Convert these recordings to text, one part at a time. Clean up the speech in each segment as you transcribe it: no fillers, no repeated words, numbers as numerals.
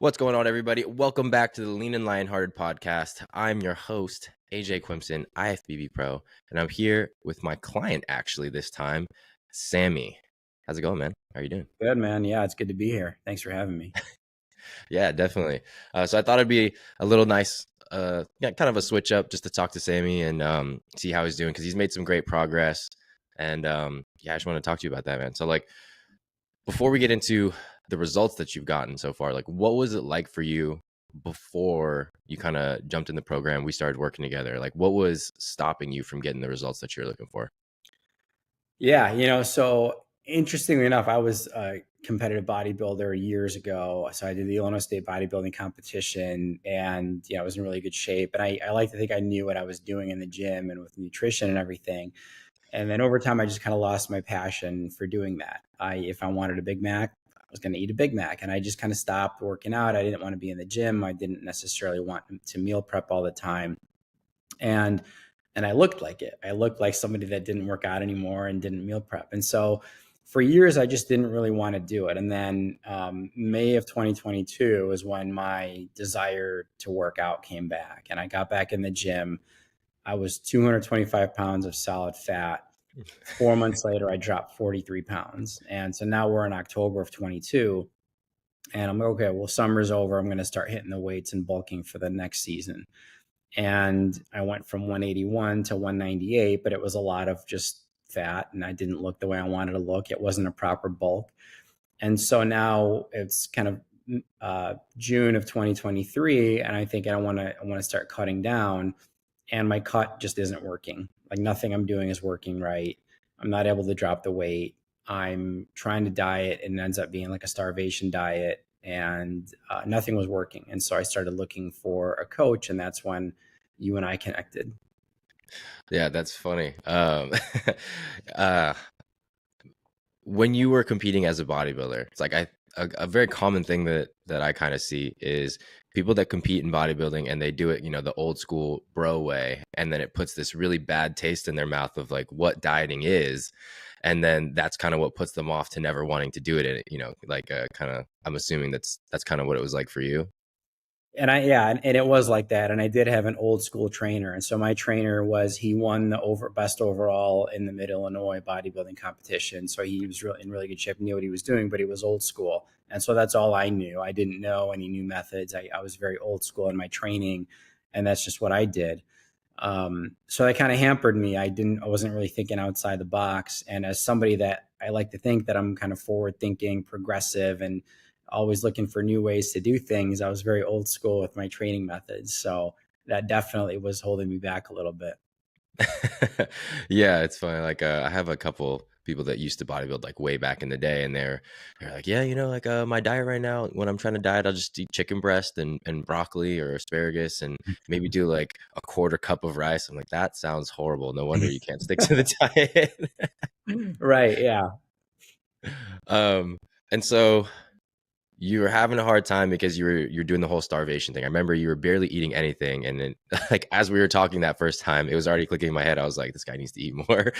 What's going on, everybody? Welcome back to the Lean and Lionhearted podcast. I'm your host, AJ Quimson, IFBB Pro, and I'm here with my client actually this time, Sami. How's it going, man? How are you doing? Good, man. Yeah, it's good to be here. Thanks for having me. Yeah, definitely. So I thought it'd be a little nice, kind of a switch up just to talk to Sami and see how he's doing because he's made some great progress. And I just want to talk to you about that, man. So before we get into the results that you've gotten so far, what was it like for you before you kind of jumped in the program, we started working together? What was stopping you from getting the results that you're looking for? Yeah, so interestingly enough, I was a competitive bodybuilder years ago. So I did the Illinois State bodybuilding competition and I was in really good shape. And I like to think I knew what I was doing in the gym and with nutrition and everything. And then over time, I just kind of lost my passion for doing that. If I wanted a Big Mac, I was going to eat a Big Mac. And I just kind of stopped working out. I didn't want to be in the gym. I didn't necessarily want to meal prep all the time. And I looked like it. I looked like somebody that didn't work out anymore and didn't meal prep. And so for years, I just didn't really want to do it. And then May of 2022 is when my desire to work out came back. And I got back in the gym. I was 225 pounds of solid fat. 4 months later, I dropped 43 pounds. And so now we're in October of 22. And I'm like, okay, well, summer's over. I'm going to start hitting the weights and bulking for the next season. And I went from 181 to 198, but it was a lot of just fat and I didn't look the way I wanted to look. It wasn't a proper bulk. And so now it's kind of June of 2023. And I think I want to start cutting down, and my cut just isn't working. Like nothing I'm doing is working right. I'm not able to drop the weight. I'm trying to diet and it ends up being like a starvation diet, and nothing was working. And so I started looking for a coach, and that's when you and I connected. Yeah, that's funny. Uh, when you were competing as a bodybuilder, it's like a very common thing that I kind of see is people that compete in bodybuilding and they do it, the old school bro way, and then it puts this really bad taste in their mouth of like what dieting is, and then that's kind of what puts them off to never wanting to do it. Kind of, I'm assuming that's kind of what it was like for you. And and it was like that. And I did have an old school trainer. And so my trainer he won the best overall in the Mid Illinois bodybuilding competition. So he was really in really good shape, knew what he was doing, but he was old school. And so that's all I knew. I didn't know any new methods. I was very old school in my training, and that's just what I did. So that kind of hampered me. I wasn't really thinking outside the box. And as somebody that I like to think that I'm kind of forward thinking, progressive, and always looking for new ways to do things, I was very old school with my training methods. So that definitely was holding me back a little bit. Yeah, it's funny. I have a couple people that used to bodybuild like way back in the day, and they're like, yeah, my diet right now, when I'm trying to diet, I'll just eat chicken breast and broccoli or asparagus and maybe do like a quarter cup of rice. I'm like, that sounds horrible. No wonder you can't stick to the diet. Right. Yeah. um, and so you were having a hard time because you're doing the whole starvation thing. I remember you were barely eating anything, and then like as we were talking that first time, it was already clicking in my head. I was like, this guy needs to eat more,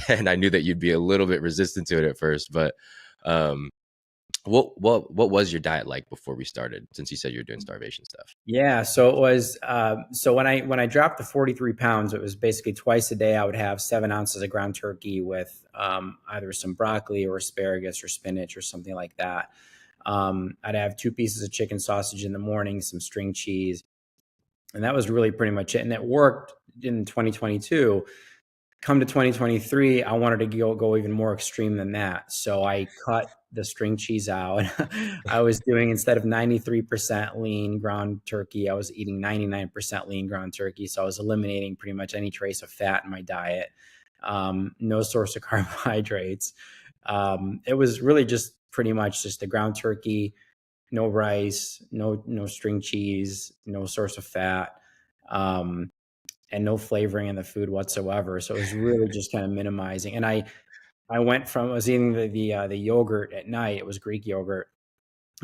and I knew that you'd be a little bit resistant to it at first. But what was your diet like before we started? Since you said you were doing starvation stuff. Yeah. So it was, so when I dropped the 43 pounds, it was basically twice a day. I would have 7 ounces of ground turkey with either some broccoli or asparagus or spinach or something like that. I'd have 2 pieces of chicken sausage in the morning, some string cheese, and that was really pretty much it. And it worked in 2022. Come to 2023, I wanted to go even more extreme than that. So I cut the string cheese out. I was doing, instead of 93% lean ground turkey, I was eating 99% lean ground turkey. So I was eliminating pretty much any trace of fat in my diet. No source of carbohydrates. It was really just pretty much just the ground turkey, no rice, no string cheese, no source of fat. And no flavoring in the food whatsoever. So it was really just kind of minimizing. And I was eating the yogurt at night. It was Greek yogurt.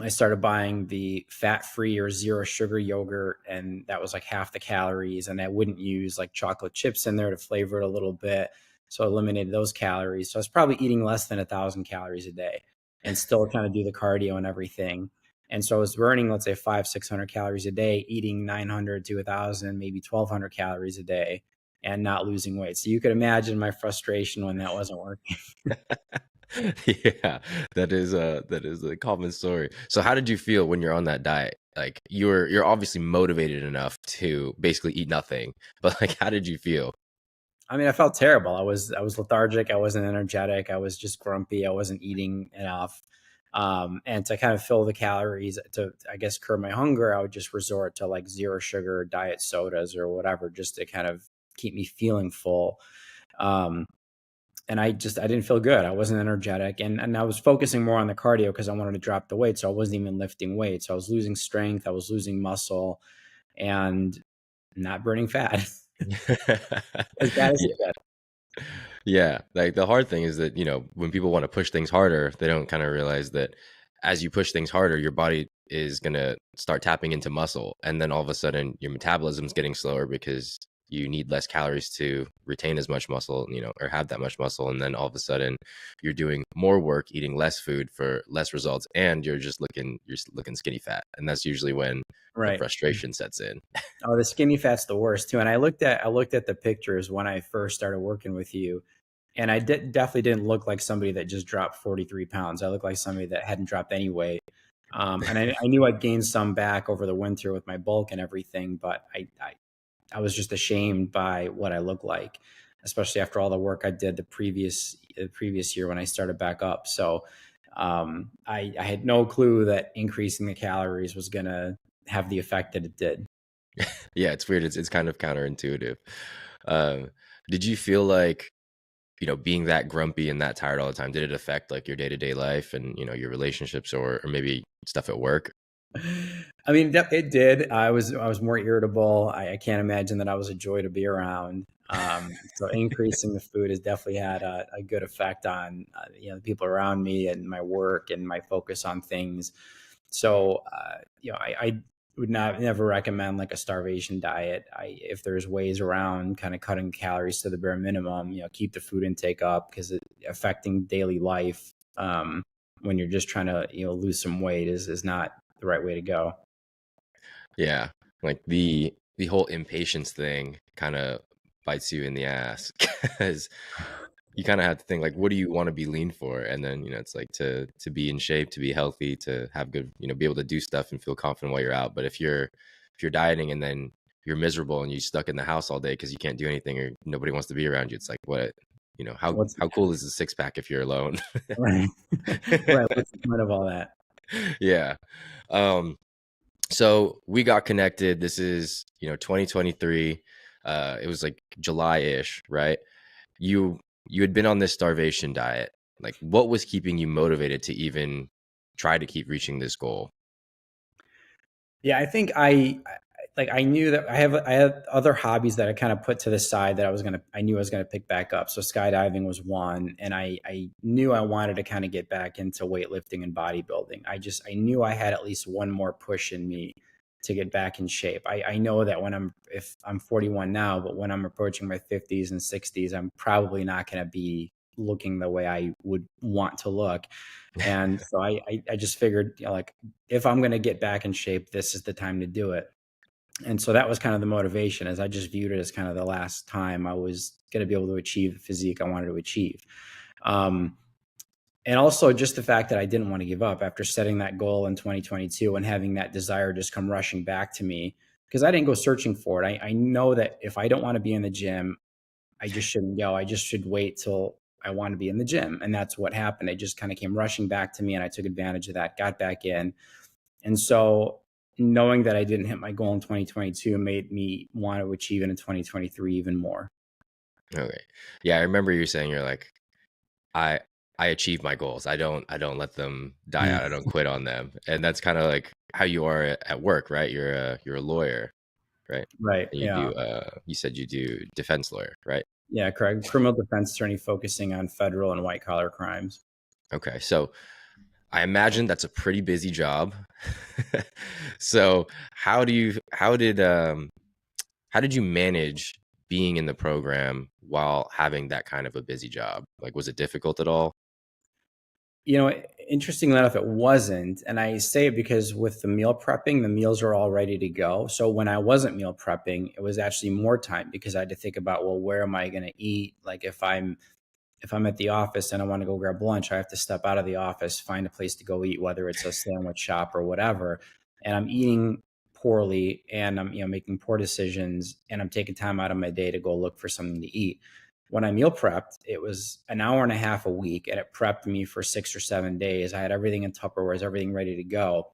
I started buying the fat-free or zero sugar yogurt, and that was like half the calories. And I wouldn't use like chocolate chips in there to flavor it a little bit. So I eliminated those calories. So I was probably eating less than 1,000 calories a day and still trying to do the cardio and everything. And so I was burning, let's say 600 calories a day, eating 900 to 1,000, maybe 1,200 calories a day, and not losing weight. So you could imagine my frustration when that wasn't working. Yeah, that is a common story. So how did you feel when you're on that diet? Like you're obviously motivated enough to basically eat nothing, but like how did you feel? I mean, I felt terrible. I was lethargic. I wasn't energetic. I was just grumpy. I wasn't eating enough. And to kind of fill the calories, to I guess curb my hunger, I would just resort to like zero sugar diet sodas or whatever, just to kind of keep me feeling full. Um, and I didn't feel good. I wasn't energetic, and I was focusing more on the cardio because I wanted to drop the weight. So I wasn't even lifting weights. So I was losing strength. I was losing muscle, and not burning fat. As bad as it Yeah. gets. Yeah, like the hard thing is that, when people want to push things harder, they don't kind of realize that as you push things harder, your body is going to start tapping into muscle. And then all of a sudden, your metabolism's getting slower because you need less calories to retain as much muscle, or have that much muscle. And then all of a sudden, you're doing more work, eating less food for less results, and you're just looking skinny fat. And that's usually when the Right. frustration sets in. Oh, the skinny fat's the worst too. And I looked at the pictures when I first started working with you, and definitely didn't look like somebody that just dropped 43 pounds. I looked like somebody that hadn't dropped any weight. And I knew I'd gained some back over the winter with my bulk and everything, but I was just ashamed by what I looked like, especially after all the work I did the previous year when I started back up. So I had no clue that increasing the calories was going to have the effect that it did. Yeah, it's weird. It's kind of counterintuitive. Um, did you feel like, being that grumpy and that tired all the time, did it affect like your day-to-day life and, your relationships or maybe stuff at work? I mean, it did. I was more irritable. I can't imagine that I was a joy to be around. So increasing the food has definitely had a good effect on the people around me and my work and my focus on things. So I would not never recommend like a starvation diet. If there's ways around kind of cutting calories to the bare minimum, keep the food intake up because it affecting daily life. When you're just trying to lose some weight is not the right way to go. Yeah, like the whole impatience thing kind of bites you in the ass because you kind of have to think like, what do you want to be lean for? And then, it's like to be in shape, to be healthy, to have good, be able to do stuff and feel confident while you're out. But if you're dieting and then you're miserable and you're stuck in the house all day because you can't do anything or nobody wants to be around you, it's like what, how What's how cool is a six pack if you're alone? right? Right. What's the point of all that? Yeah. Um, so we got connected. This is 2023. It was like July-ish, right? You had been on this starvation diet. Like what was keeping you motivated to even try to keep reaching this goal? Yeah, I think I knew that I had other hobbies that I kind of put to the side that I knew I was gonna pick back up. So skydiving was one, and I knew I wanted to kind of get back into weightlifting and bodybuilding. I knew I had at least one more push in me to get back in shape. I know that if I'm 41 now, but when I'm approaching my 50s and 60s, I'm probably not going to be looking the way I would want to look. And so I just figured, like, if I'm going to get back in shape, this is the time to do it. And so that was kind of the motivation, as I just viewed it as kind of the last time I was going to be able to achieve the physique I wanted to achieve. Um, and also just the fact that I didn't want to give up after setting that goal in 2022 and having that desire just come rushing back to me, because I didn't go searching for it. I know that if I don't want to be in the gym, I just shouldn't go. I just should wait till I want to be in the gym. And that's what happened. It just kind of came rushing back to me, and I took advantage of that, got back in. And so knowing that I didn't hit my goal in 2022 made me want to achieve it in 2023 even more. Okay. Yeah, I remember you saying you're like, I I achieve my goals. I don't let them die Yeah. out. I don't quit on them. And that's kind of like how you are at work, right? You're a lawyer, right? Right. And Yeah. you said you do defense lawyer, right? Yeah. Correct. Criminal defense attorney focusing on federal and white collar crimes. Okay. So I imagine that's a pretty busy job. So how did you manage being in the program while having that kind of a busy job? Like was it difficult at all? You know, interestingly enough, it wasn't. And I say it because with the meal prepping, the meals are all ready to go. So when I wasn't meal prepping, it was actually more time because I had to think about, well, where am I going to eat? Like if I'm at the office and I want to go grab lunch, I have to step out of the office, find a place to go eat, whether it's a sandwich shop or whatever. And I'm eating poorly and I'm, making poor decisions and I'm taking time out of my day to go look for something to eat. When I meal prepped, it was an hour and a half a week and it prepped me for 6 or 7 days. I had everything in Tupperware, everything ready to go.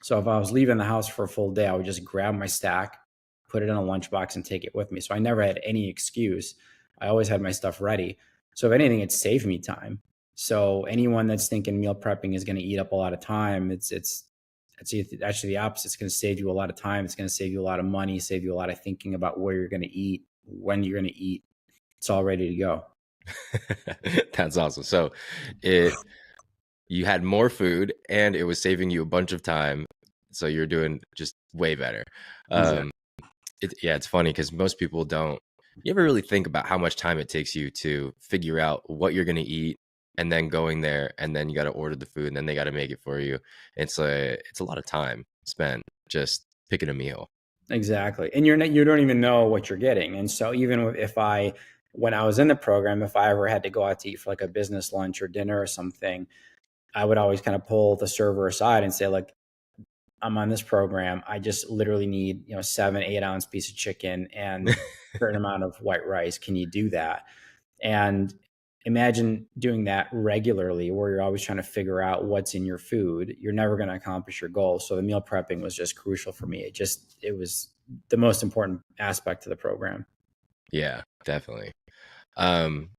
So if I was leaving the house for a full day, I would just grab my stack, put it in a lunchbox, and take it with me. So I never had any excuse. I always had my stuff ready. So if anything, it saved me time. So anyone that's thinking meal prepping is going to eat up a lot of time, it's actually the opposite. It's going to save you a lot of time. It's going to save you a lot of money, save you a lot of thinking about where you're going to eat, when you're going to eat. It's all ready to go. That's awesome. So it you had more food and it was saving you a bunch of time. So you're doing just way better. Exactly. Um, yeah, it's funny because most people don't. You ever really think about how much time it takes you to figure out what you're going to eat and then going there and then you got to order the food and then they got to make it for you. It's a lot of time spent just picking a meal. Exactly. And you don't even know what you're getting. And so even when I was in the program, if I ever had to go out to eat for like a business lunch or dinner or something, I would always kind of pull the server aside and say, like, I'm on this program. I just literally need, 7, 8 ounce piece of chicken and a certain amount of white rice. Can you do that? And imagine doing that regularly where you're always trying to figure out what's in your food. You're never going to accomplish your goal. So the meal prepping was just crucial for me. It was the most important aspect of the program. Yeah, definitely. Um,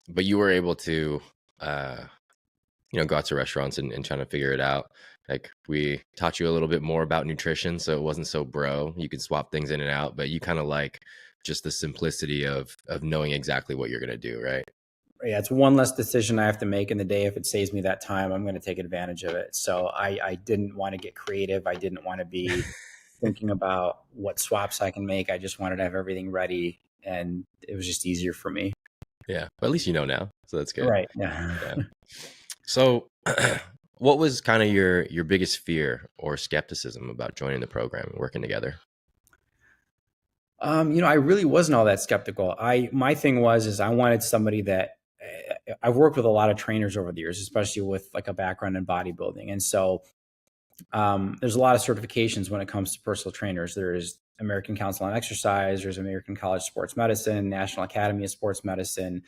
but you were able to, uh, go out to restaurants and trying to figure it out. Like we taught you a little bit more about nutrition, so it wasn't so bro. You could swap things in and out, but you kind of like just the simplicity of knowing exactly what you're gonna do, right? Yeah, it's one less decision I have to make in the day. If it saves me that time, I'm going to take advantage of it. So I didn't want to get creative. I didn't want to be thinking about what swaps I can make. I just wanted to have everything ready, and it was just easier for me. Yeah, but at least you know now, so that's good. Right. Yeah. Yeah. So, what was kind of your biggest fear or skepticism about joining the program and working together? I really wasn't all that skeptical. My thing is I wanted somebody that I've worked with a lot of trainers over the years, especially with like a background in bodybuilding. And so there's a lot of certifications when it comes to personal trainers. There's American Council on Exercise, there's American College of Sports Medicine, National Academy of Sports Medicine.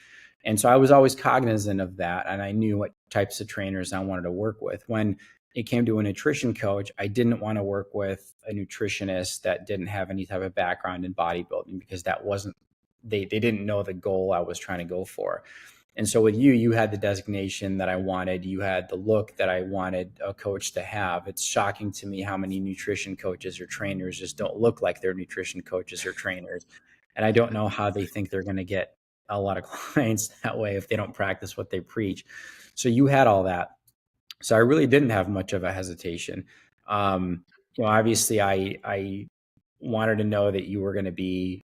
And so I was always cognizant of that. And I knew what types of trainers I wanted to work with. When it came to a nutrition coach, I didn't want to work with a nutritionist that didn't have any type of background in bodybuilding because that wasn't, they didn't know the goal I was trying to go for. And so with you had the designation that I wanted. You had the look that I wanted a coach to have. It's shocking to me how many nutrition coaches or trainers just don't look like they're nutrition coaches or trainers. And I don't know how they think they're going to get a lot of clients that way if they don't practice what they preach. So you had all that. So I really didn't have much of a hesitation. Obviously I wanted to know that you were going to be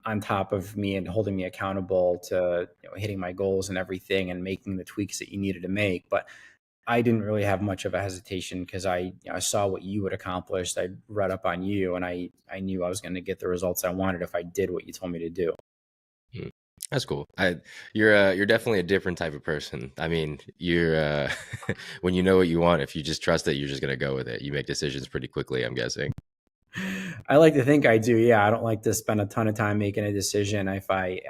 on top of me and holding me accountable to hitting my goals and everything and making the tweaks that you needed to make. But I didn't really have much of a hesitation because I saw what you had accomplished. I read up on you and I knew I was going to get the results I wanted if I did what you told me to do. Hmm. That's cool. You're definitely a different type of person. I mean, you're when you know what you want, if you just trust it, you're just gonna go with it. You make decisions pretty quickly, I'm guessing. I like to think I do. Yeah, I don't like to spend a ton of time making a decision. If I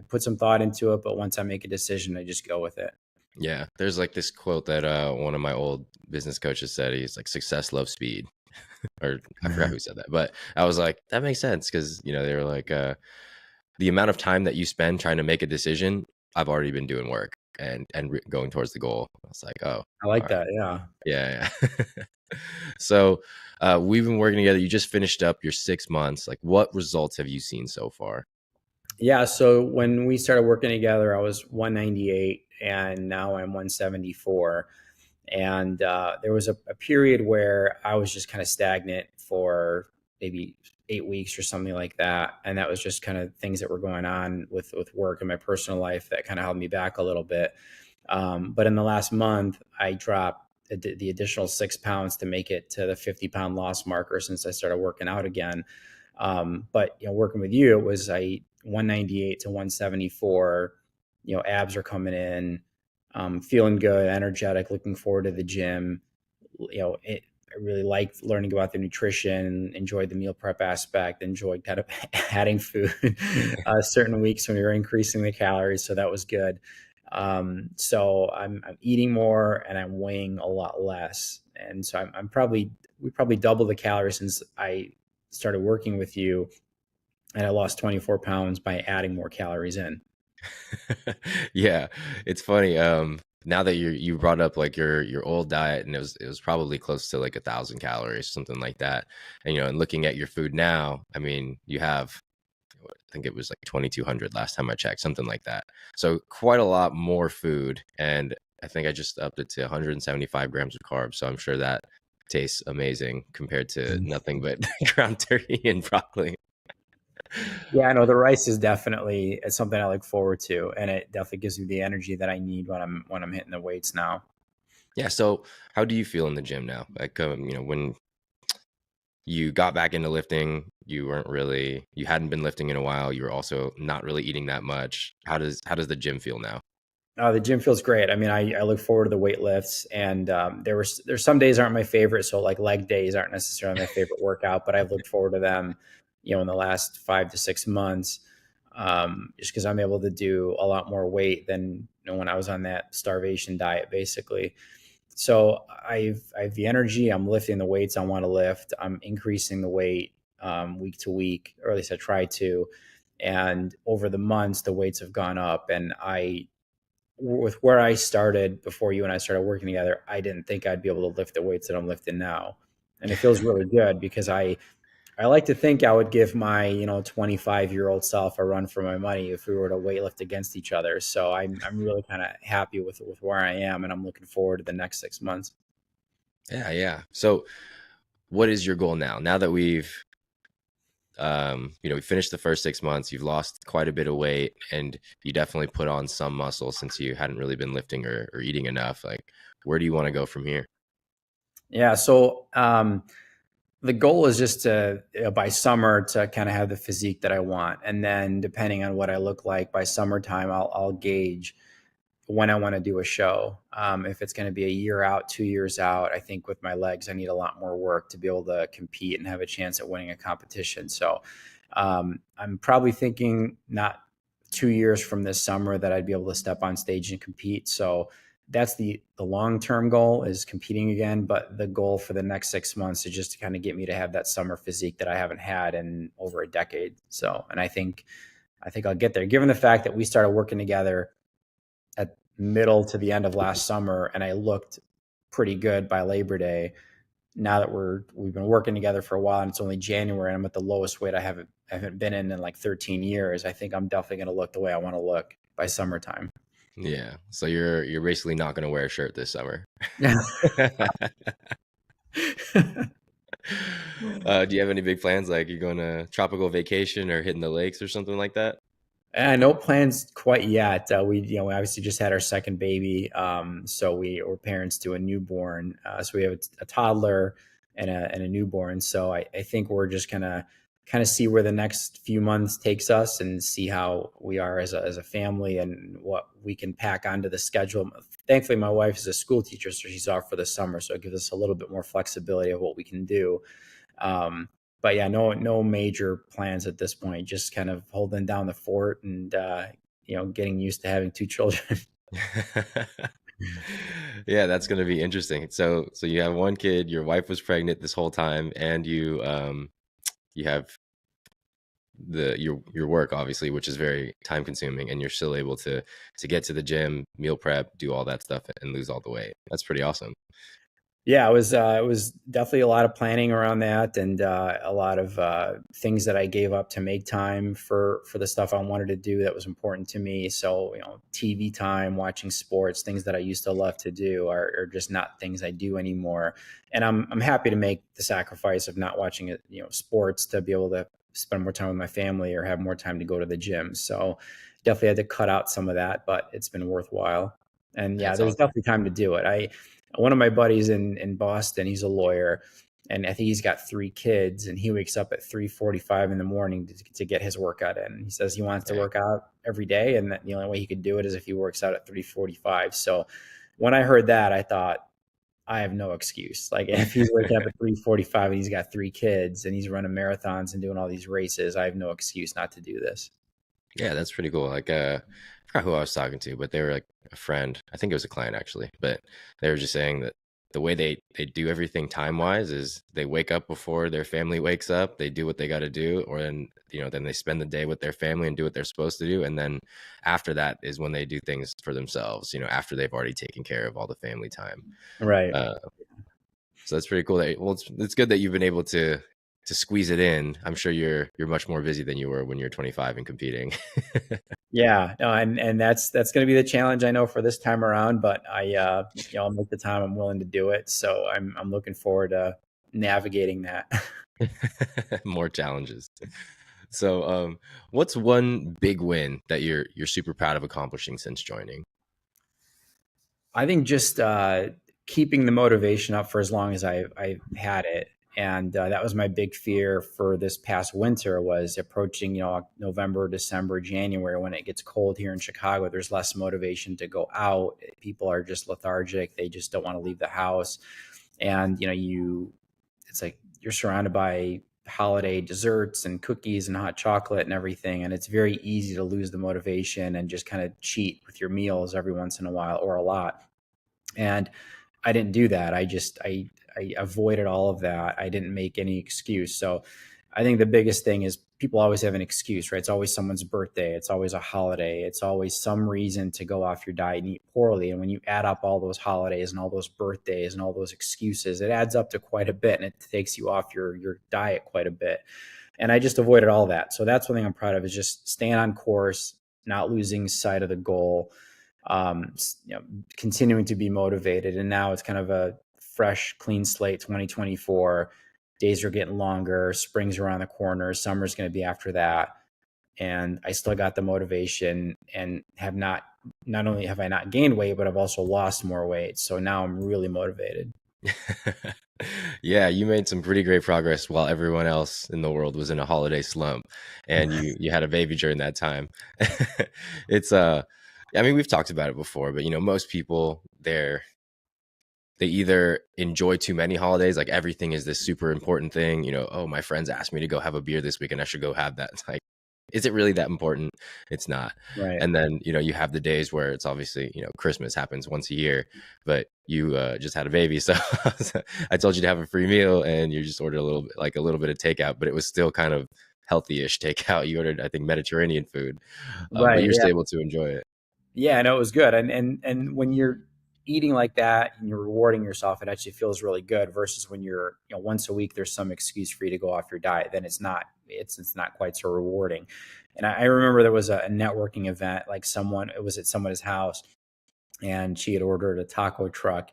put some thought into it, but once I make a decision, I just go with it. Yeah, there's like this quote that one of my old business coaches said. He's like, "Success loves speed," or I forgot who said that, but I was like, that makes sense because they were like, the amount of time that you spend trying to make a decision, I've already been doing work and going towards the goal. I was like, oh, I all like right, that. Yeah. yeah, yeah. So we've been working together. You just finished up your 6 months. Like, what results have you seen so far? Yeah. So when we started working together, I was 198 and now I'm 174. And there was a period where I was just kind of stagnant for maybe 8 weeks or something like that. And that was just kind of things that were going on with work and my personal life that kind of held me back a little bit. But in the last month, I dropped the additional 6 pounds to make it to the 50-pound loss marker since I started working out again. But working with you, it was 198 to 174. Abs are coming in, feeling good, energetic, looking forward to the gym. I really liked learning about the nutrition, enjoyed the meal prep aspect, enjoyed kind of adding food certain weeks when we were increasing the calories. So that was good. So I'm eating more and I'm weighing a lot less. And so we probably double the calories since I started working with you, and I lost 24 pounds by adding more calories in. Yeah, it's funny. Now that you brought up like your old diet, and it was probably close to like 1,000 calories, something like that. And and looking at your food now, I mean, you have, I think it was like 2,200 last time I checked, something like that. So quite a lot more food, and I think I just upped it to 175 grams of carbs. So I'm sure that tastes amazing compared to nothing but ground turkey and broccoli. Yeah, I know the rice is definitely it's something I look forward to, and it definitely gives me the energy that I need when I'm hitting the weights now. Yeah. So how do you feel in the gym now? Like, when you got back into lifting, you hadn't been lifting in a while. You were also not really eating that much. How does the gym feel now? The gym feels great. I mean, I look forward to the weight lifts, and there's some days aren't my favorite. So like leg days aren't necessarily my favorite workout, but I've looked forward to them, in the last 5 to 6 months, just because I'm able to do a lot more weight than when I was on that starvation diet, basically. So I have the energy. I'm lifting the weights I want to lift. I'm increasing the weight week to week, or at least I try to. And over the months, the weights have gone up, and with where I started before you and I started working together, I didn't think I'd be able to lift the weights that I'm lifting now. And it feels really good because I like to think I would give my, 25-year-old self a run for my money if we were to weightlift against each other. So I'm really kind of happy with where I am, and I'm looking forward to the next 6 months. Yeah, yeah. So what is your goal now? Now that we finished the first 6 months, you've lost quite a bit of weight, and you definitely put on some muscle since you hadn't really been lifting or eating enough. Like, where do you want to go from here? Yeah. So the goal is just to by summer to kind of have the physique that I want, and then depending on what I look like by summertime, I'll gauge when I want to do a show. If it's going to be a year out, 2 years out, I think with my legs, I need a lot more work to be able to compete and have a chance at winning a competition. So I'm probably thinking not 2 years from this summer that I'd be able to step on stage and compete. So that's the long-term goal, is competing again. But the goal for the next 6 months is just to kind of get me to have that summer physique that I haven't had in over a decade. So, and I think I'll get there, given the fact that we started working together at middle to the end of last summer, and I looked pretty good by Labor Day. Now that we've been working together for a while, and it's only January, and I'm at the lowest weight I haven't been in like 13 years. I think I'm definitely going to look the way I want to look by summertime. Yeah. So you're basically not going to wear a shirt this summer. Do you have any big plans? Like, you going to tropical vacation or hitting the lakes or something like that? No plans quite yet. We obviously just had our second baby, so we were parents to a newborn. So we have a toddler and a newborn. So I think we're just gonna kind of see where the next few months takes us, and see how we are as a family and what we can pack onto the schedule. Thankfully, my wife is a school teacher, so she's off for the summer, so it gives us a little bit more flexibility of what we can do. Um, but yeah, no major plans at this point. Just kind of holding down the fort, and getting used to having two children. Yeah, that's going to be interesting. So you have one kid, your wife was pregnant this whole time, and you have your work, obviously, which is very time consuming, and you're still able to get to the gym, meal prep, do all that stuff, and lose all the weight. That's pretty awesome. Yeah, it was definitely a lot of planning around that, and a lot of things that I gave up to make time for the stuff I wanted to do that was important to me. So TV time, watching sports, things that I used to love to do are just not things I do anymore. And I'm happy to make the sacrifice of not watching it, sports, to be able to spend more time with my family or have more time to go to the gym. So definitely had to cut out some of that, but it's been worthwhile. And yeah, That's there's awesome. definitely time to do it. One of my buddies in Boston, he's a lawyer, and I think he's got 3 kids, and he wakes up at 3:45 in the morning to get his workout in. He says he wants to Dang. work out every day, and that the only way he could do it is if he works out at 3:45. So when I heard that, I thought, I have no excuse. Like if he's waking up at 3:45 and he's got 3 kids and he's running marathons and doing all these races, I have no excuse not to do this. Yeah, that's pretty cool. Like, I forgot who I was talking to, but they were like a friend. I think it was a client actually, but they were just saying that the way they do everything time wise is they wake up before their family wakes up. They do what they got to do, or then they spend the day with their family and do what they're supposed to do, and then after that is when they do things for themselves. After they've already taken care of all the family time. Right. Uh, so that's pretty cool. Well, it's good that you've been able to squeeze it in. I'm sure you're much more busy than you were when you're 25 and competing. Yeah, no, and that's going to be the challenge I know for this time around. But I'll make the time. I'm willing to do it. So I'm looking forward to navigating that. More challenges. So, what's one big win that you're super proud of accomplishing since joining? I think just keeping the motivation up for as long as I've had it, and that was my big fear for this past winter was approaching November, December, January when it gets cold here in Chicago. There's less motivation to go out. People are just lethargic. They just don't want to leave the house, and it's like you're surrounded by holiday desserts and cookies and hot chocolate and everything, and it's very easy to lose the motivation and just kind of cheat with your meals every once in a while or a lot. And I didn't do that. I avoided all of that. I didn't make any excuse. So I think the biggest thing is people always have an excuse, right? It's always someone's birthday. It's always a holiday. It's always some reason to go off your diet and eat poorly. And when you add up all those holidays and all those birthdays and all those excuses, it adds up to quite a bit, and it takes you off your diet quite a bit. And I just avoided all that. So that's one thing I'm proud of is just staying on course, not losing sight of the goal, um, continuing to be motivated. And now it's kind of a fresh, clean slate 2024. Days are getting longer, spring's around the corner, summer's going to be after that. And I still got the motivation and not only have I not gained weight, but I've also lost more weight. So now I'm really motivated. Yeah, you made some pretty great progress while everyone else in the world was in a holiday slump, and you had a baby during that time. It's I mean, we've talked about it before, but most people they either enjoy too many holidays, like everything is this super important thing. Oh, my friends asked me to go have a beer this week, and I should go have that. It's like, is it really that important? It's not. Right. And then you have the days where it's obviously Christmas happens once a year, but you just had a baby, so I told you to have a free meal, and you just ordered a little bit of takeout, but it was still kind of healthy-ish takeout. You ordered, I think, Mediterranean food, but Right. you're Yeah. still able to enjoy it. Yeah, no, it was good. And when you're eating like that and you're rewarding yourself, it actually feels really good versus when you're, once a week there's some excuse for you to go off your diet, then it's not quite so rewarding. And I remember there was a networking event, like it was at someone's house, and she had ordered a taco truck,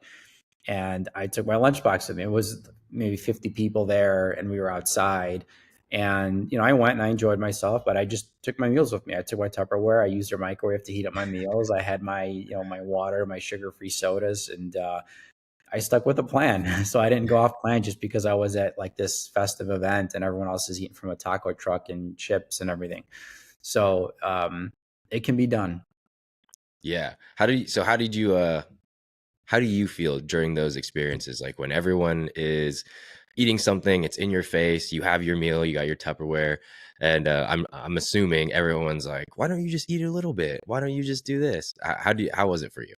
and I took my lunchbox with me. It was maybe 50 people there, and we were outside. And I went and I enjoyed myself, but I just took my meals with me. I took my Tupperware. I used their microwave to heat up my meals. I had my my water, my sugar-free sodas, and I stuck with the plan. So I didn't go off plan just because I was at like this festive event and everyone else is eating from a taco truck and chips and everything. So it can be done. Yeah. How do you feel during those experiences? Like when everyone is eating something, it's in your face, you have your meal, you got your Tupperware, and I'm assuming everyone's like, "Why don't you just eat a little bit? Why don't you just do this?" How was it for you?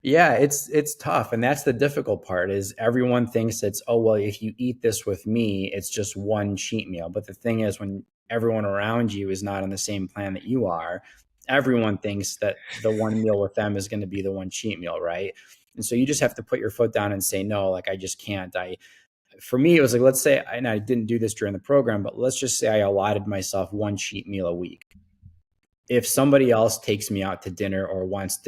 Yeah, it's tough, and that's the difficult part is everyone thinks it's, oh, well, if you eat this with me, it's just one cheat meal. But the thing is, when everyone around you is not on the same plan that you are, everyone thinks that the one meal with them is going to be the one cheat meal, right? And so you just have to put your foot down and say, no, like I just can't. For me, it was like, let's say, and I didn't do this during the program, but let's just say I allotted myself one cheat meal a week. If somebody else takes me out to dinner or wants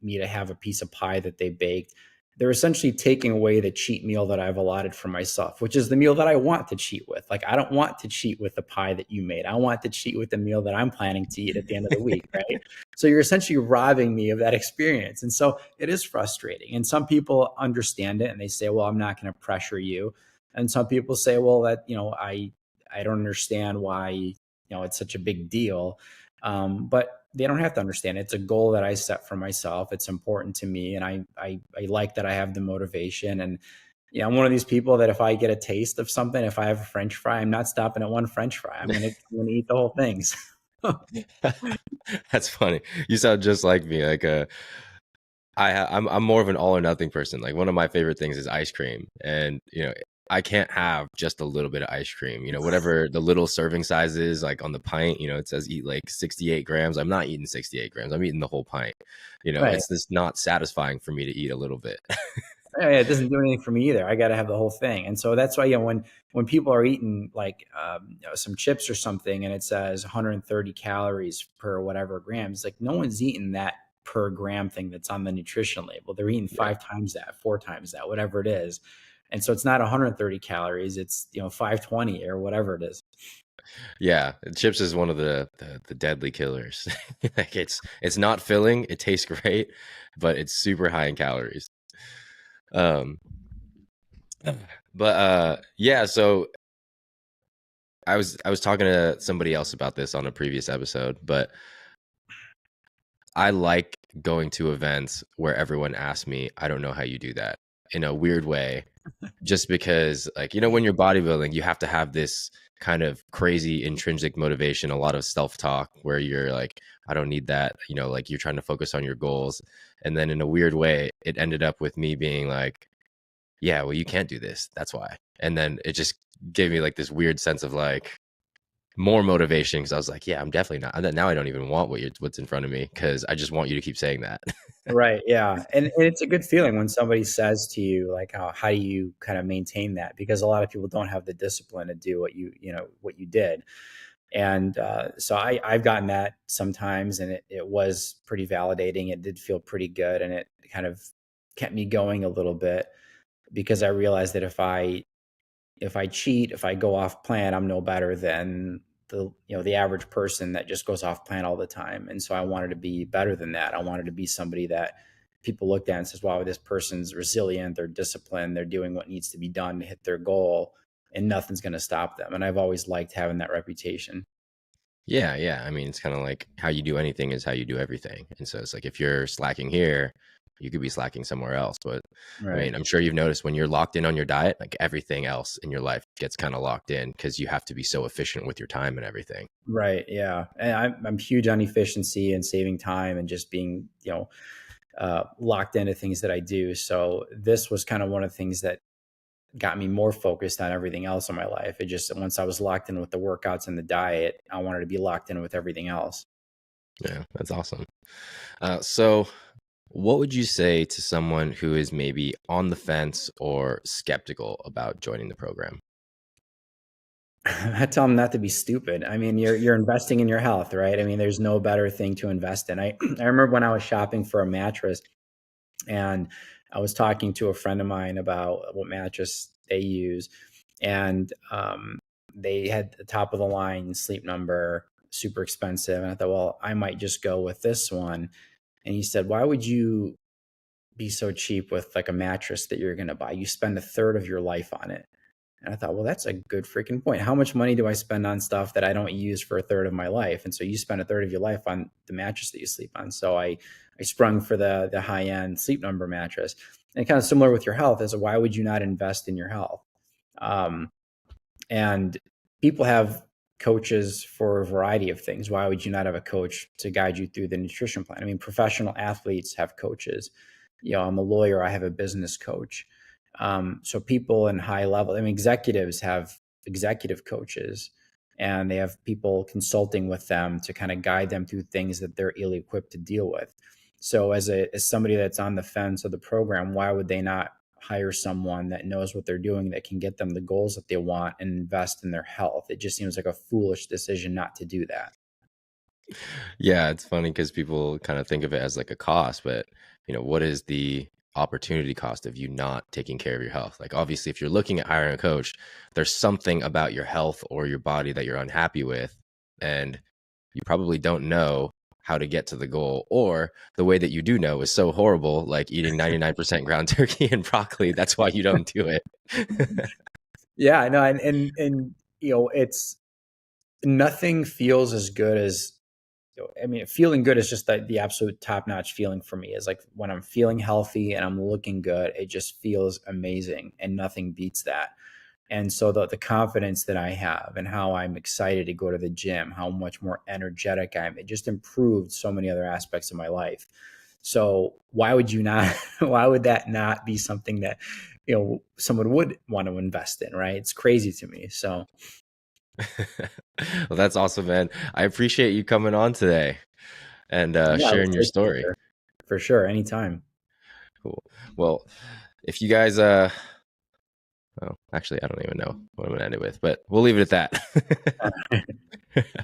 me to have a piece of pie that they baked, they're essentially taking away the cheat meal that I've allotted for myself, which is the meal that I want to cheat with. Like, I don't want to cheat with the pie that you made. I want to cheat with the meal that I'm planning to eat at the end of the week, right? So you're essentially robbing me of that experience. And so it is frustrating. And some people understand it and they say, well, I'm not going to pressure you. And some people say, well, that, I don't understand why, it's such a big deal. But they don't have to understand. It's a goal that I set for myself. It's important to me. And I like that I have the motivation. And, I'm one of these people that if I get a taste of something, if I have a French fry, I'm not stopping at one French fry. I'm going to eat the whole thing. That's funny. You sound just like me. Like I'm more of an all or nothing person. Like one of my favorite things is ice cream, and I can't have just a little bit of ice cream. Whatever the little serving size is, like on the pint, it says eat like 68 grams. I'm not eating 68 grams. I'm eating the whole pint. Right. It's just not satisfying for me to eat a little bit. It doesn't do anything for me either. I got to have the whole thing. And so that's why, when people are eating like some chips or something and it says 130 calories per whatever grams, like no one's eating that per gram thing that's on the nutrition label. They're eating Yeah. 5 times that, 4 times that, whatever it is. And so it's not 130 calories. It's, 520 or whatever it is. Yeah, chips is one of the deadly killers. Like it's not filling. It tastes great, but it's super high in calories. But yeah, so I was talking to somebody else about this on a previous episode, but I like going to events where everyone asks me, I don't know how you do that, in a weird way, just because, like, when you're bodybuilding, you have to have this kind of crazy intrinsic motivation, a lot of self-talk where you're like, I don't need that, like you're trying to focus on your goals. And then in a weird way, it ended up with me being like, yeah, well, you can't do this. That's why. And then it just gave me like this weird sense of like more motivation, because I was like, yeah, I'm definitely not. Now I don't even want what's in front of me, because I just want you to keep saying that. Right. Yeah. And it's a good feeling when somebody says to you, like, how do you kind of maintain that? Because a lot of people don't have the discipline to do what you did. And so I've gotten that sometimes, and it was pretty validating. It did feel pretty good. And it kind of kept me going a little bit, because I realized that if I cheat, if I go off plan, I'm no better than the average person that just goes off plan all the time. And so I wanted to be better than that. I wanted to be somebody that people looked at and says, wow, this person's resilient, they're disciplined, they're doing what needs to be done to hit their goal, and nothing's going to stop them. And I've always liked having that reputation. Yeah. I mean, it's kind of like how you do anything is how you do everything. And so it's like, if you're slacking here, you could be slacking somewhere else. But I Right. mean, I'm sure you've noticed when you're locked in on your diet, like everything else in your life gets kind of locked in, because you have to be so efficient with your time and everything. Right. Yeah. And I'm huge on efficiency and saving time and just being, locked into things that I do. So this was kind of one of the things that got me more focused on everything else in my life. It just, once I was locked in with the workouts and the diet, I wanted to be locked in with everything else. Yeah, that's awesome. So what would you say to someone who is maybe on the fence or skeptical about joining the program? I tell them not to be stupid. I mean, you're investing in your health, right? I mean, there's no better thing to invest in. I remember when I was shopping for a mattress, and I was talking to a friend of mine about what mattress they use, and they had the top of the line Sleep Number, super expensive, and I thought, well, I might just go with this one. And he said, why would you be so cheap with like a mattress that you're going to buy? You spend a third of your life on it. And I thought, well, that's a good freaking point. How much money do I spend on stuff that I don't use for a third of my life? And so you spend a third of your life on the mattress that you sleep on. So I sprung for the high end Sleep Number mattress. And kind of similar with your health is, why would you not invest in your health? Um, and people have coaches for a variety of things. Why would you not have a coach to guide you through the nutrition plan? I mean, professional athletes have coaches. I'm a lawyer, I have a business coach. So people in high level, I mean, executives have executive coaches, and they have people consulting with them to kind of guide them through things that they're ill equipped to deal with. So as somebody that's on the fence of the program, why would they not hire someone that knows what they're doing, that can get them the goals that they want and invest in their health? It just seems like a foolish decision not to do that. Yeah, it's funny because people kind of think of it as like a cost, but what is the opportunity cost of you not taking care of your health. Like, obviously, if you're looking at hiring a coach, there's something about your health or your body that you're unhappy with, and you probably don't know how to get to the goal, or the way that you do know is so horrible, like eating 99% ground turkey and broccoli. That's why you don't do it. Yeah, no, and it's nothing feels as good as, I mean, feeling good is just the absolute top notch feeling for me. Is like when I'm feeling healthy and I'm looking good, it just feels amazing, and nothing beats that. And so the confidence that I have and how I'm excited to go to the gym, how much more energetic I am, it just improved so many other aspects of my life. So why would you not, why would that not be something that, someone would want to invest in, right? It's crazy to me. So Well, that's awesome, man. I appreciate you coming on today and yeah, it was sharing your great to be story. here. For sure. Anytime. Cool. Well, if you guys well, actually, I don't even know what I'm gonna end it with, but we'll leave it at that.